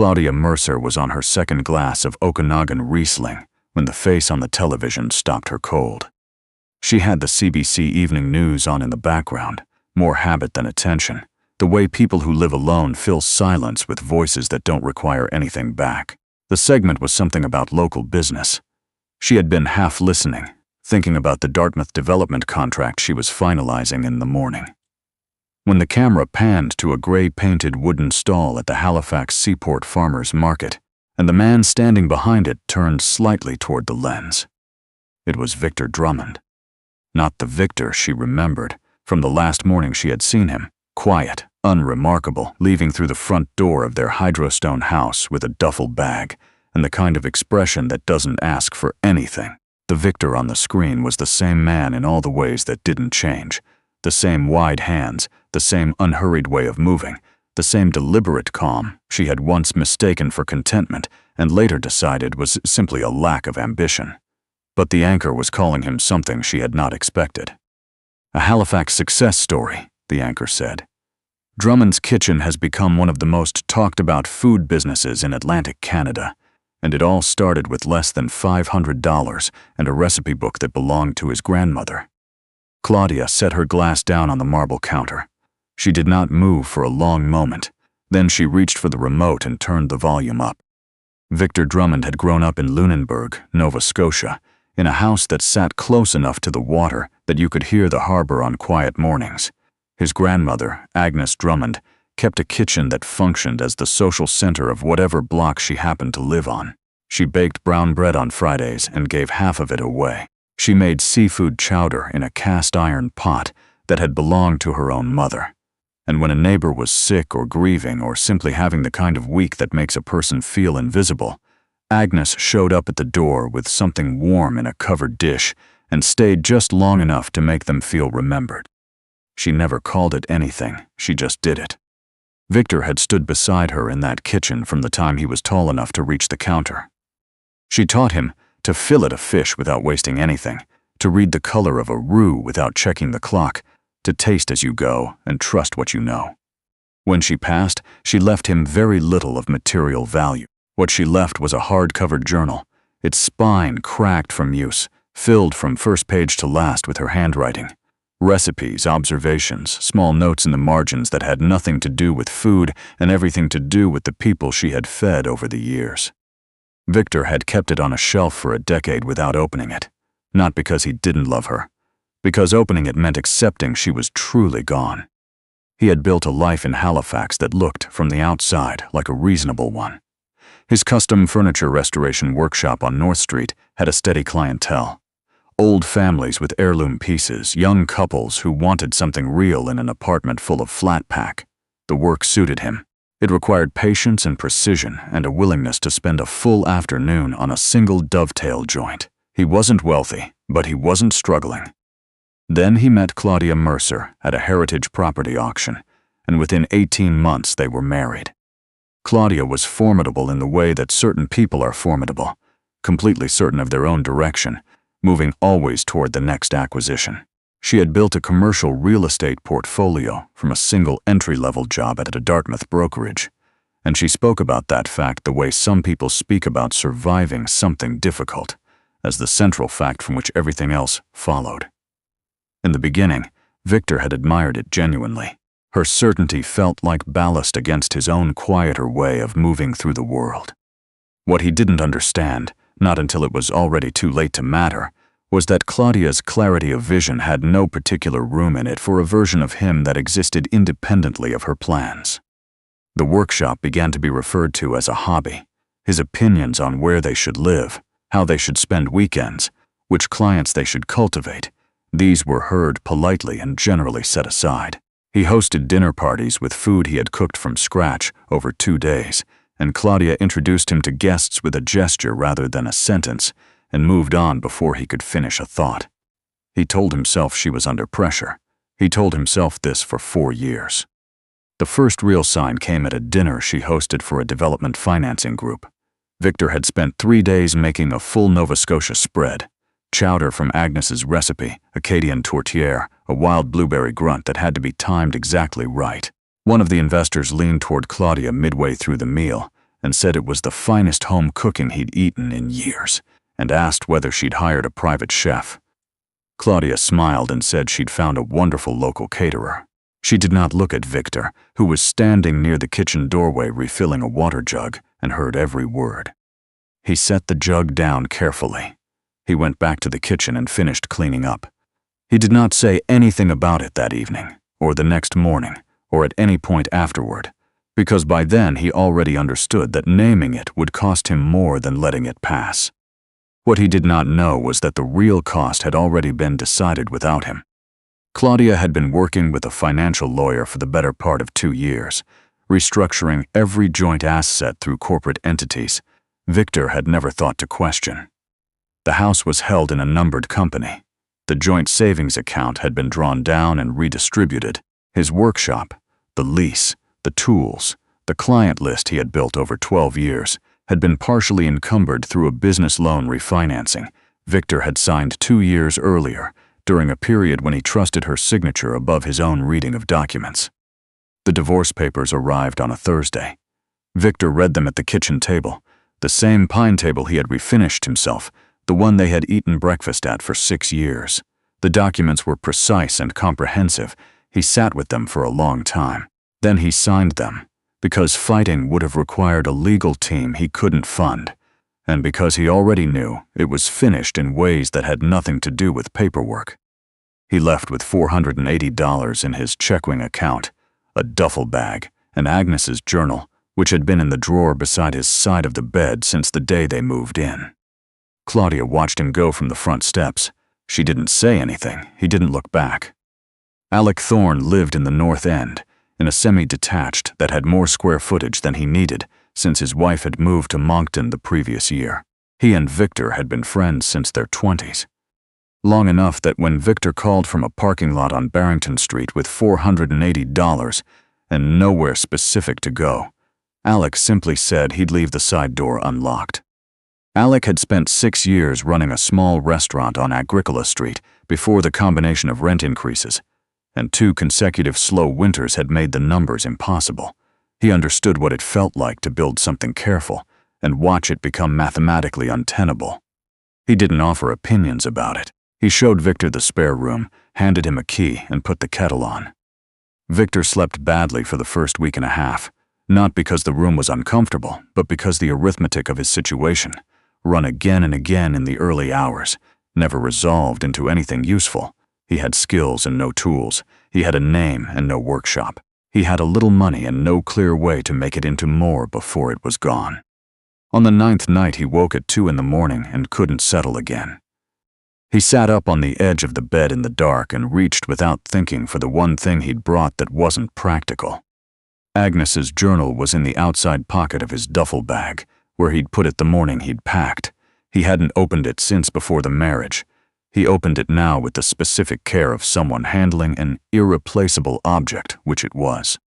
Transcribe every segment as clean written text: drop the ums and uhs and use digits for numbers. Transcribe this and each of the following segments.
Claudia Mercer was on her second glass of Okanagan Riesling when the face on the television stopped her cold. She had the CBC evening news on in the background, more habit than attention, the way people who live alone fill silence with voices that don't require anything back. The segment was something about local business. She had been half listening, thinking about the Dartmouth development contract she was finalizing in the morning. When the camera panned to a gray-painted wooden stall at the Halifax Seaport Farmers Market, and the man standing behind it turned slightly toward the lens. It was Victor Drummond. Not the Victor she remembered from the last morning she had seen him, quiet, unremarkable, leaving through the front door of their hydrostone house with a duffel bag and the kind of expression that doesn't ask for anything. The Victor on the screen was the same man in all the ways that didn't change. The same wide hands, the same unhurried way of moving, the same deliberate calm she had once mistaken for contentment and later decided was simply a lack of ambition. But the anchor was calling him something she had not expected. "A Halifax success story," the anchor said. "Drummond's Kitchen has become one of the most talked about food businesses in Atlantic Canada, and it all started with less than $500 and a recipe book that belonged to his grandmother." Claudia set her glass down on the marble counter. She did not move for a long moment. Then she reached for the remote and turned the volume up. Victor Drummond had grown up in Lunenburg, Nova Scotia, in a house that sat close enough to the water that you could hear the harbor on quiet mornings. His grandmother, Agnes Drummond, kept a kitchen that functioned as the social center of whatever block she happened to live on. She baked brown bread on Fridays and gave half of it away. She made seafood chowder in a cast-iron pot that had belonged to her own mother. And when a neighbor was sick or grieving or simply having the kind of week that makes a person feel invisible, Agnes showed up at the door with something warm in a covered dish and stayed just long enough to make them feel remembered. She never called it anything, she just did it. Victor had stood beside her in that kitchen from the time he was tall enough to reach the counter. She taught him to fillet a fish without wasting anything, to read the color of a roux without checking the clock, to taste as you go and trust what you know. When she passed, she left him very little of material value. What she left was a hard-covered journal, its spine cracked from use, filled from first page to last with her handwriting. Recipes, observations, small notes in the margins that had nothing to do with food and everything to do with the people she had fed over the years. Victor had kept it on a shelf for a decade without opening it, not because he didn't love her, because opening it meant accepting she was truly gone. He had built a life in Halifax that looked, from the outside, like a reasonable one. His custom furniture restoration workshop on North Street had a steady clientele. Old families with heirloom pieces, young couples who wanted something real in an apartment full of flat pack. The work suited him. It required patience and precision and a willingness to spend a full afternoon on a single dovetail joint. He wasn't wealthy, but he wasn't struggling. Then he met Claudia Mercer at a heritage property auction, and within 18 months they were married. Claudia was formidable in the way that certain people are formidable, completely certain of their own direction, moving always toward the next acquisition. She had built a commercial real estate portfolio from a single entry-level job at a Dartmouth brokerage, and she spoke about that fact the way some people speak about surviving something difficult, as the central fact from which everything else followed. In the beginning, Victor had admired it genuinely. Her certainty felt like ballast against his own quieter way of moving through the world. What he didn't understand, not until it was already too late to matter, was that Claudia's clarity of vision had no particular room in it for a version of him that existed independently of her plans. The workshop began to be referred to as a hobby. His opinions on where they should live, how they should spend weekends, which clients they should cultivate, these were heard politely and generally set aside. He hosted dinner parties with food he had cooked from scratch over 2 days, and Claudia introduced him to guests with a gesture rather than a sentence, and moved on before he could finish a thought. He told himself she was under pressure. He told himself this for 4 years. The first real sign came at a dinner she hosted for a development financing group. Victor had spent 3 days making a full Nova Scotia spread, chowder from Agnes's recipe, Acadian tourtière, a wild blueberry grunt that had to be timed exactly right. One of the investors leaned toward Claudia midway through the meal, and said it was the finest home cooking he'd eaten in years, and asked whether she'd hired a private chef. Claudia smiled and said she'd found a wonderful local caterer. She did not look at Victor, who was standing near the kitchen doorway refilling a water jug, and heard every word. He set the jug down carefully. He went back to the kitchen and finished cleaning up. He did not say anything about it that evening, or the next morning, or at any point afterward, because by then he already understood that naming it would cost him more than letting it pass. What he did not know was that the real cost had already been decided without him. Claudia had been working with a financial lawyer for the better part of 2 years, restructuring every joint asset through corporate entities Victor had never thought to question. The house was held in a numbered company. The joint savings account had been drawn down and redistributed. His workshop, the lease, the tools, the client list he had built over 12 years had been partially encumbered through a business loan refinancing Victor had signed 2 years earlier, during a period when he trusted her signature above his own reading of documents. The divorce papers arrived on a Thursday. Victor read them at the kitchen table, the same pine table he had refinished himself, the one they had eaten breakfast at for 6 years. The documents were precise and comprehensive. He sat with them for a long time. Then he signed them, because fighting would have required a legal team he couldn't fund, and because he already knew it was finished in ways that had nothing to do with paperwork. He left with $480 in his checking account, a duffel bag, and Agnes's journal, which had been in the drawer beside his side of the bed since the day they moved in. Claudia watched him go from the front steps. She didn't say anything. He didn't look back. Alec Thorne lived in the North End, in a semi-detached that had more square footage than he needed since his wife had moved to Moncton the previous year. He and Victor had been friends since their 20s. Long enough that when Victor called from a parking lot on Barrington Street with $480 and nowhere specific to go, Alec simply said he'd leave the side door unlocked. Alec had spent 6 years running a small restaurant on Agricola Street before the combination of rent increases, and 2 consecutive slow winters had made the numbers impossible. He understood what it felt like to build something careful and watch it become mathematically untenable. He didn't offer opinions about it. He showed Victor the spare room, handed him a key, and put the kettle on. Victor slept badly for the first week and a half, not because the room was uncomfortable, but because the arithmetic of his situation, run again and again in the early hours, never resolved into anything useful. He had skills and no tools. He had a name and no workshop. He had a little money and no clear way to make it into more before it was gone. On the 9th night he woke at 2 in the morning and couldn't settle again. He sat up on the edge of the bed in the dark and reached without thinking for the one thing he'd brought that wasn't practical. Agnes's journal was in the outside pocket of his duffel bag, where he'd put it the morning he'd packed. He hadn't opened it since before the marriage. He opened it now with the specific care of someone handling an irreplaceable object, which it was.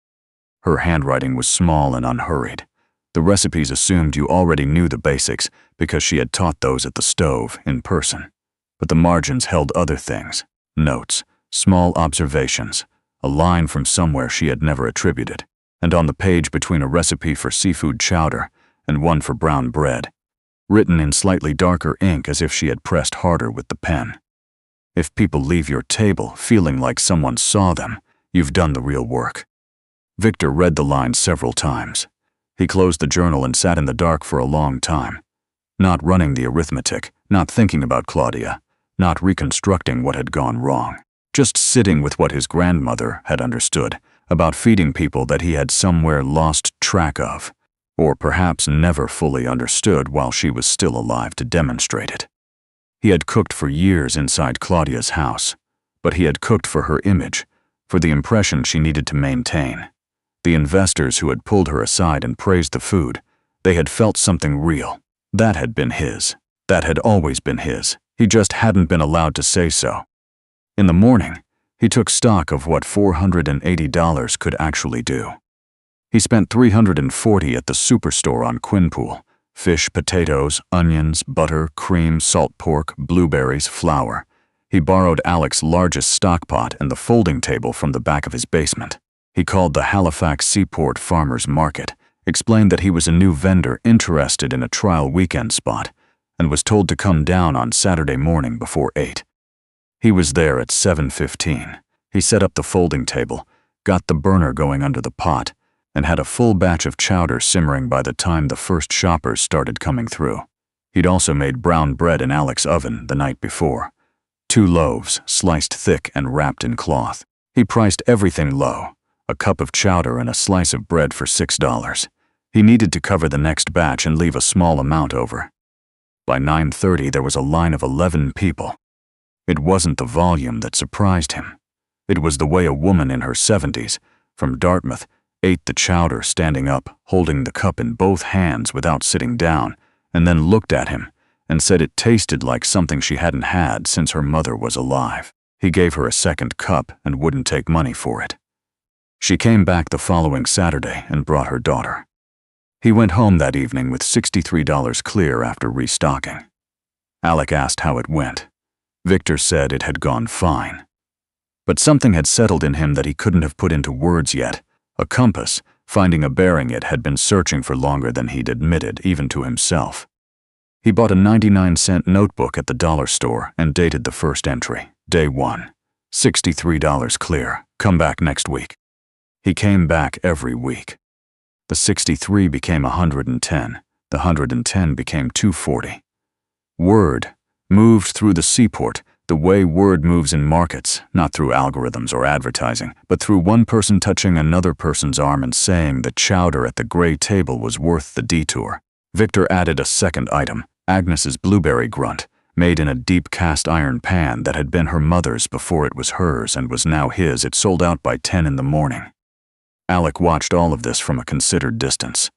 Her handwriting was small and unhurried. The recipes assumed you already knew the basics because she had taught those at the stove in person. But the margins held other things, notes, small observations, a line from somewhere she had never attributed, and on the page between a recipe for seafood chowder and one for brown bread, written in slightly darker ink as if she had pressed harder with the pen. If people leave your table feeling like someone saw them, you've done the real work. Victor read the lines several times. He closed the journal and sat in the dark for a long time, not running the arithmetic, not thinking about Claudia, not reconstructing what had gone wrong, just sitting with what his grandmother had understood about feeding people that he had somewhere lost track of, or perhaps never fully understood while she was still alive to demonstrate it. He had cooked for years inside Claudia's house, but he had cooked for her image, for the impression she needed to maintain. The investors who had pulled her aside and praised the food, they had felt something real. That had been his. That had always been his. He just hadn't been allowed to say so. In the morning, he took stock of what $480 could actually do. He spent $340 at the superstore on Quinpool: fish, potatoes, onions, butter, cream, salt pork, blueberries, flour. He borrowed Alec's largest stock pot and the folding table from the back of his basement. He called the Halifax Seaport Farmers Market explained that he was a new vendor interested in a trial weekend spot and was told to come down on Saturday morning before 8. He was there at 7:15. He set up the folding table, got the burner going under the pot, and had a full batch of chowder simmering by the time the first shoppers started coming through. He'd also made brown bread in Alec's oven the night before. 2 loaves, sliced thick and wrapped in cloth. He priced everything low, a cup of chowder and a slice of bread for $6. He needed to cover the next batch and leave a small amount over. By 9:30, there was a line of 11 people. It wasn't the volume that surprised him. It was the way a woman in her 70s, from Dartmouth, ate the chowder standing up, holding the cup in both hands without sitting down, and then looked at him and said it tasted like something she hadn't had since her mother was alive. He gave her a second cup and wouldn't take money for it. She came back the following Saturday and brought her daughter. He went home that evening with $63 clear after restocking. Alec asked how it went. Victor said it had gone fine. But something had settled in him that he couldn't have put into words yet. A compass, finding a bearing it had been searching for longer than he'd admitted, even to himself. He bought a 99-cent notebook at the dollar store and dated the first entry, day 1. $63 clear, come back next week. He came back every week. The 63 became 110, the 110 became 240. Word moved through the seaport the way word moves in markets, not through algorithms or advertising, but through one person touching another person's arm and saying the chowder at the gray table was worth the detour. Victor added a second item, Agnes's blueberry grunt, made in a deep cast iron pan that had been her mother's before it was hers and was now his. It sold out by 10 in the morning. Alec watched all of this from a considered distance.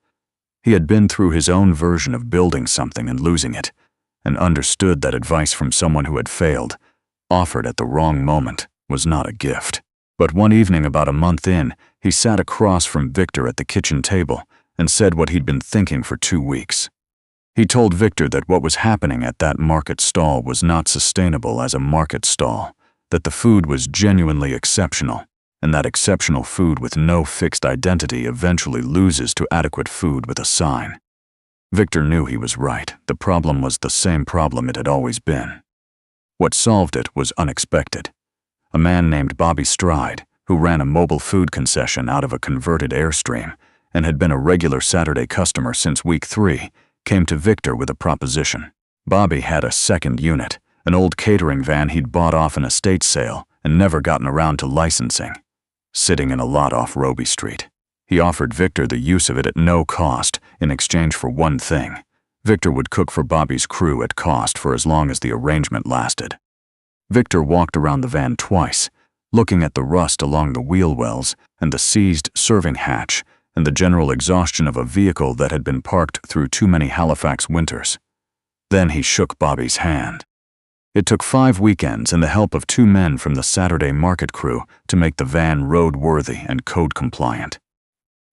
He had been through his own version of building something and losing it, and understood that advice from someone who had failed, offered at the wrong moment, was not a gift. But one evening about a month in, he sat across from Victor at the kitchen table and said what he'd been thinking for 2 weeks. He told Victor that what was happening at that market stall was not sustainable as a market stall, that the food was genuinely exceptional, and that exceptional food with no fixed identity eventually loses to adequate food with a sign. Victor knew he was right. The problem was the same problem it had always been. What solved it was unexpected. A man named Bobby Stride, who ran a mobile food concession out of a converted Airstream and had been a regular Saturday customer since week 3, came to Victor with a proposition. Bobby had a second unit, an old catering van he'd bought off an estate sale and never gotten around to licensing, sitting in a lot off Roby Street. He offered Victor the use of it at no cost in exchange for one thing. Victor would cook for Bobby's crew at cost for as long as the arrangement lasted. Victor walked around the van twice, looking at the rust along the wheel wells and the seized serving hatch and the general exhaustion of a vehicle that had been parked through too many Halifax winters. Then he shook Bobby's hand. It took 5 weekends and the help of 2 men from the Saturday market crew to make the van roadworthy and code-compliant.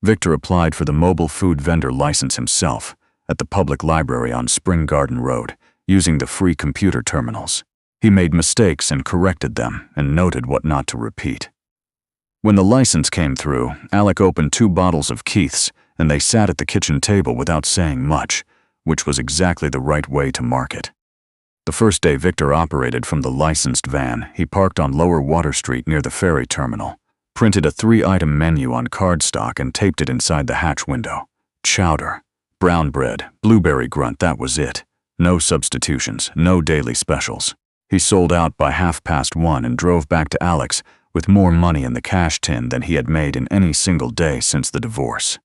Victor applied for the mobile food vendor license himself at the public library on Spring Garden Road, using the free computer terminals. He made mistakes and corrected them and noted what not to repeat. When the license came through, Alec opened 2 bottles of Keith's and they sat at the kitchen table without saying much, which was exactly the right way to market. The first day Victor operated from the licensed van, he parked on Lower Water Street near the ferry terminal, printed a 3-item menu on cardstock and taped it inside the hatch window. Chowder, brown bread, blueberry grunt, that was it. No substitutions, no daily specials. He sold out by 1:30 and drove back to Alec's with more money in the cash tin than he had made in any single day since the divorce.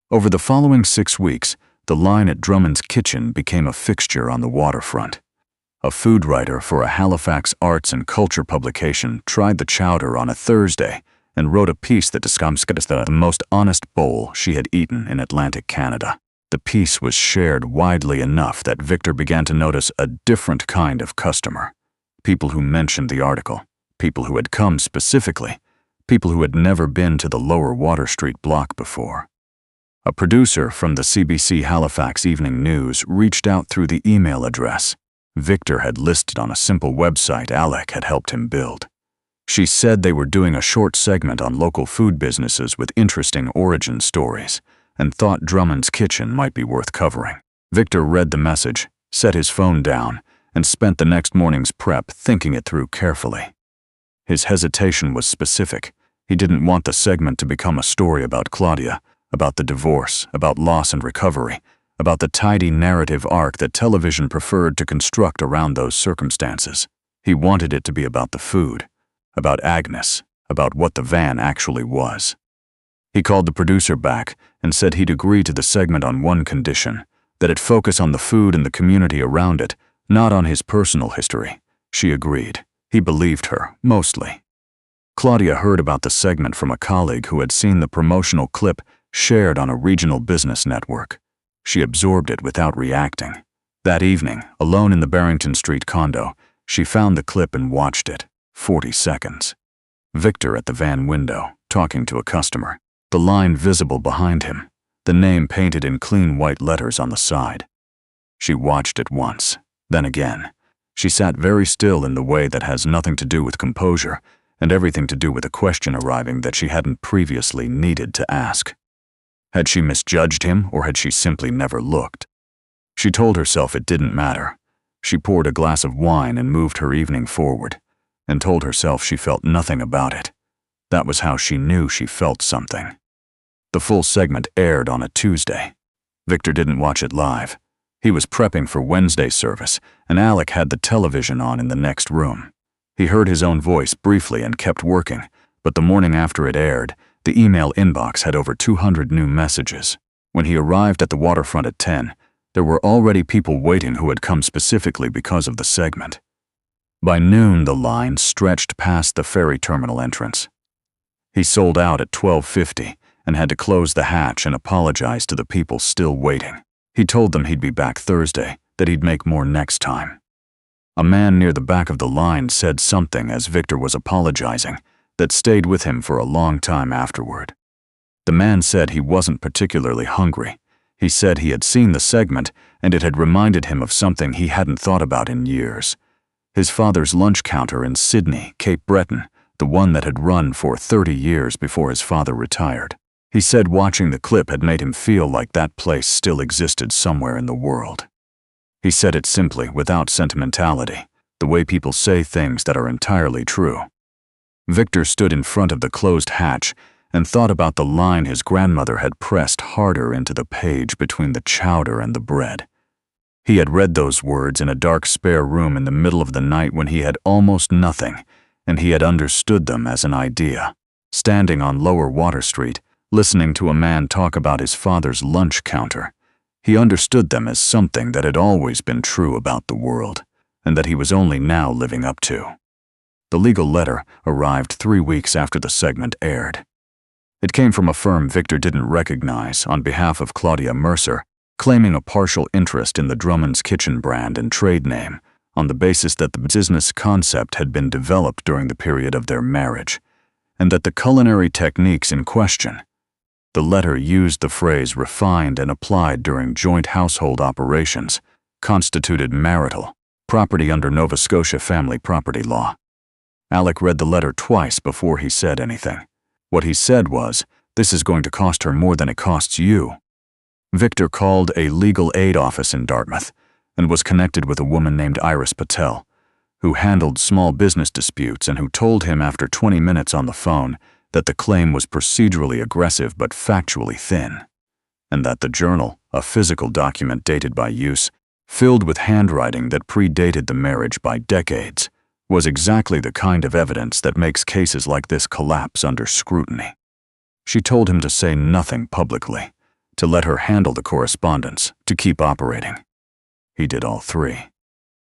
Over the following 6 weeks, the line at Drummond's kitchen became a fixture on the waterfront. A food writer for a Halifax arts and culture publication tried the chowder on a Thursday and wrote a piece that described the most honest bowl she had eaten in Atlantic Canada. The piece was shared widely enough that Victor began to notice a different kind of customer. People who mentioned the article, people who had come specifically, people who had never been to the Lower Water Street block before. A producer from the CBC Halifax Evening News reached out through the email address Victor had listed on a simple website Alec had helped him build. She said they were doing a short segment on local food businesses with interesting origin stories, and thought Drummond's kitchen might be worth covering. Victor read the message, set his phone down, and spent the next morning's prep thinking it through carefully. His hesitation was specific. He didn't want the segment to become a story about Claudia, about the divorce, about loss and recovery, about the tidy narrative arc that television preferred to construct around those circumstances. He wanted it to be about the food, about Agnes, about what the van actually was. He called the producer back and said he'd agree to the segment on one condition, that it focus on the food and the community around it, not on his personal history. She agreed. He believed her, mostly. Claudia heard about the segment from a colleague who had seen the promotional clip shared on a regional business network. She absorbed it without reacting. That evening, alone in the Barrington Street condo, she found the clip and watched it. 40 seconds. Victor at the van window, talking to a customer. The line visible behind him. The name painted in clean white letters on the side. She watched it once, then again. She sat very still in the way that has nothing to do with composure and everything to do with a question arriving that she hadn't previously needed to ask. Had she misjudged him, or had she simply never looked? She told herself it didn't matter. She poured a glass of wine and moved her evening forward, and told herself she felt nothing about it. That was how she knew she felt something. The full segment aired on a Tuesday. Victor didn't watch it live. He was prepping for Wednesday's service, and Alec had the television on in the next room. He heard his own voice briefly and kept working, but the morning after it aired, the email inbox had over 200 new messages. When he arrived at the waterfront at 10, there were already people waiting who had come specifically because of the segment. By noon, the line stretched past the ferry terminal entrance. He sold out at 12:50 and had to close the hatch and apologize to the people still waiting. He told them he'd be back Thursday, that he'd make more next time. A man near the back of the line said something as Victor was apologizing that stayed with him for a long time afterward. The man said he wasn't particularly hungry. He said he had seen the segment and it had reminded him of something he hadn't thought about in years. His father's lunch counter in Sydney, Cape Breton, the one that had run for 30 years before his father retired. He said watching the clip had made him feel like that place still existed somewhere in the world. He said it simply, without sentimentality, the way people say things that are entirely true. Victor stood in front of the closed hatch and thought about the line his grandmother had pressed harder into the page between the chowder and the bread. He had read those words in a dark spare room in the middle of the night when he had almost nothing, and he had understood them as an idea. Standing on Lower Water Street, listening to a man talk about his father's lunch counter, he understood them as something that had always been true about the world, and that he was only now living up to. The legal letter arrived 3 weeks after the segment aired. It came from a firm Victor didn't recognize on behalf of Claudia Mercer, claiming a partial interest in the Drummond's Kitchen brand and trade name on the basis that the business concept had been developed during the period of their marriage, and that the culinary techniques in question. The letter used the phrase refined and applied during joint household operations, constituted marital property under Nova Scotia family property law. Alec read the letter twice before he said anything. What he said was, "This is going to cost her more than it costs you." Victor called a legal aid office in Dartmouth and was connected with a woman named Iris Patel, who handled small business disputes and who told him after 20 minutes on the phone that the claim was procedurally aggressive but factually thin, and that the journal, a physical document dated by use, filled with handwriting that predated the marriage by decades, was exactly the kind of evidence that makes cases like this collapse under scrutiny. She told him to say nothing publicly, to let her handle the correspondence, to keep operating. He did all three.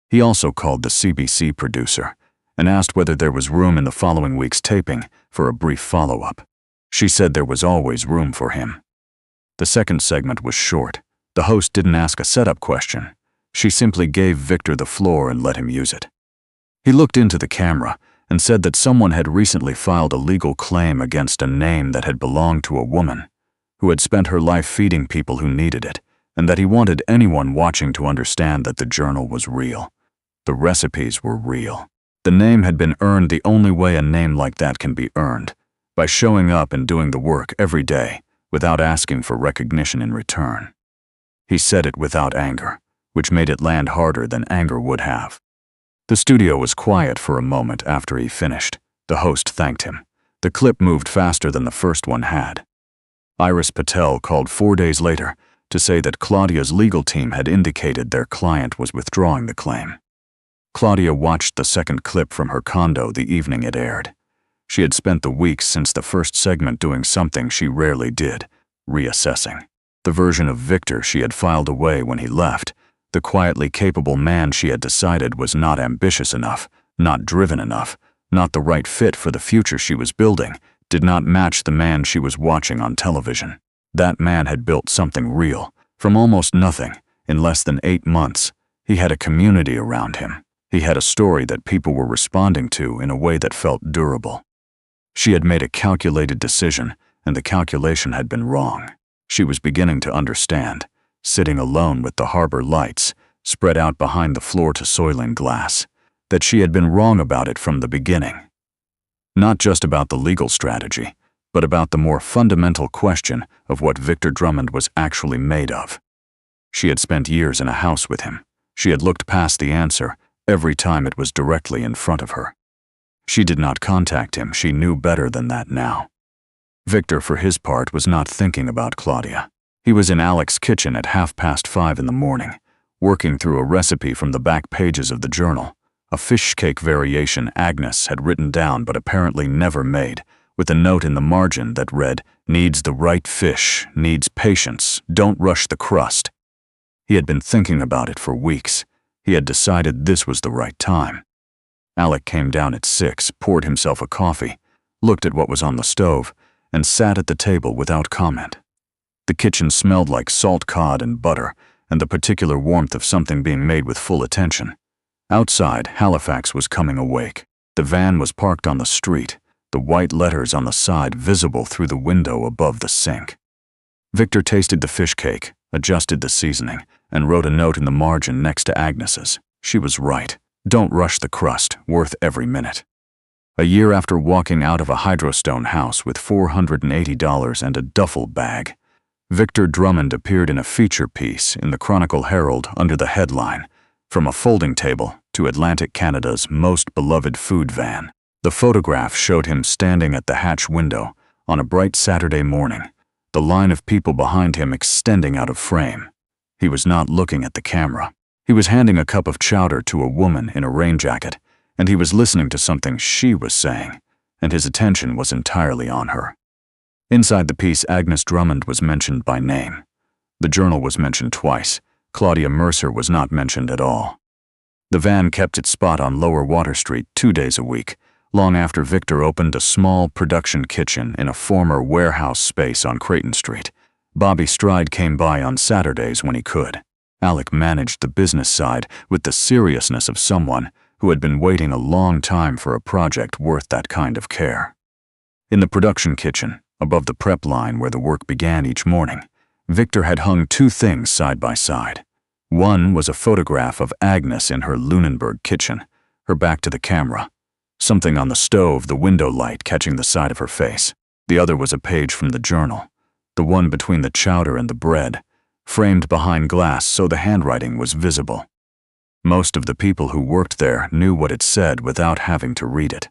He also called the CBC producer and asked whether there was room in the following week's taping for a brief follow-up. She said there was always room for him. The second segment was short. The host didn't ask a setup question. She simply gave Victor the floor and let him use it. He looked into the camera and said that someone had recently filed a legal claim against a name that had belonged to a woman who had spent her life feeding people who needed it, and that he wanted anyone watching to understand that the journal was real. The recipes were real. The name had been earned the only way a name like that can be earned, by showing up and doing the work every day without asking for recognition in return. He said it without anger, which made it land harder than anger would have. The studio was quiet for a moment after he finished. The host thanked him. The clip moved faster than the first one had. Iris Patel called 4 days later to say that Claudia's legal team had indicated their client was withdrawing the claim. Claudia watched the second clip from her condo the evening it aired. She had spent the weeks since the first segment doing something she rarely did, reassessing. The version of Victor she had filed away when he left, the quietly capable man she had decided was not ambitious enough, not driven enough, not the right fit for the future she was building, did not match the man she was watching on television. That man had built something real, from almost nothing, in less than 8 months. He had a community around him. He had a story that people were responding to in a way that felt durable. She had made a calculated decision, and the calculation had been wrong. She was beginning to understand, sitting alone with the harbor lights, spread out behind the floor-to-ceiling glass, that she had been wrong about it from the beginning. Not just about the legal strategy, but about the more fundamental question of what Victor Drummond was actually made of. She had spent years in a house with him. She had looked past the answer every time it was directly in front of her. She did not contact him. She knew better than that now. Victor, for his part, was not thinking about Claudia. He was in Alex's kitchen at 5:30 in the morning, working through a recipe from the back pages of the journal, a fish cake variation Agnes had written down but apparently never made, with a note in the margin that read, "Needs the right fish, needs patience, don't rush the crust." He had been thinking about it for weeks. He had decided this was the right time. Alec came down at 6, poured himself a coffee, looked at what was on the stove, and sat at the table without comment. The kitchen smelled like salt cod and butter, and the particular warmth of something being made with full attention. Outside, Halifax was coming awake. The van was parked on the street, the white letters on the side visible through the window above the sink. Victor tasted the fish cake, adjusted the seasoning, and wrote a note in the margin next to Agnes's. She was right. Don't rush the crust, worth every minute. A year after walking out of a hydrostone house with $480 and a duffel bag, Victor Drummond appeared in a feature piece in the Chronicle Herald under the headline, "From a Folding Table to Atlantic Canada's Most Beloved Food Van." The photograph showed him standing at the hatch window on a bright Saturday morning, the line of people behind him extending out of frame. He was not looking at the camera. He was handing a cup of chowder to a woman in a rain jacket, and he was listening to something she was saying, and his attention was entirely on her. Inside the piece, Agnes Drummond was mentioned by name. The journal was mentioned twice. Claudia Mercer was not mentioned at all. The van kept its spot on Lower Water Street 2 days a week, long after Victor opened a small production kitchen in a former warehouse space on Creighton Street. Bobby Stride came by on Saturdays when he could. Alec managed the business side with the seriousness of someone who had been waiting a long time for a project worth that kind of care. In the production kitchen, above the prep line where the work began each morning, Victor had hung 2 things side by side. One was a photograph of Agnes in her Lunenburg kitchen, her back to the camera, something on the stove, the window light catching the side of her face. The other was a page from the journal, the one between the chowder and the bread, framed behind glass so the handwriting was visible. Most of the people who worked there knew what it said without having to read it.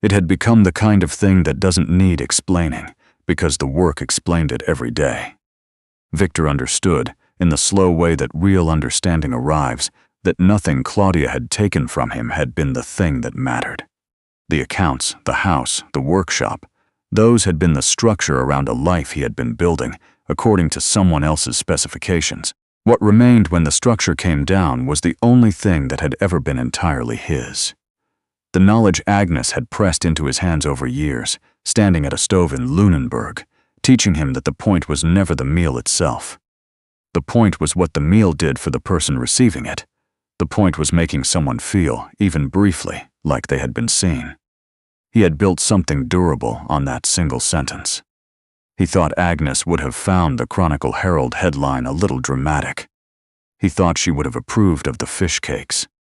It had become the kind of thing that doesn't need explaining, because the work explained it every day. Victor understood, in the slow way that real understanding arrives, that nothing Claudia had taken from him had been the thing that mattered. The accounts, the house, the workshop, those had been the structure around a life he had been building, according to someone else's specifications. What remained when the structure came down was the only thing that had ever been entirely his. The knowledge Agnes had pressed into his hands over years, standing at a stove in Lunenburg, teaching him that the point was never the meal itself. The point was what the meal did for the person receiving it. The point was making someone feel, even briefly, like they had been seen. He had built something durable on that single sentence. He thought Agnes would have found the Chronicle Herald headline a little dramatic. He thought she would have approved of the fish cakes.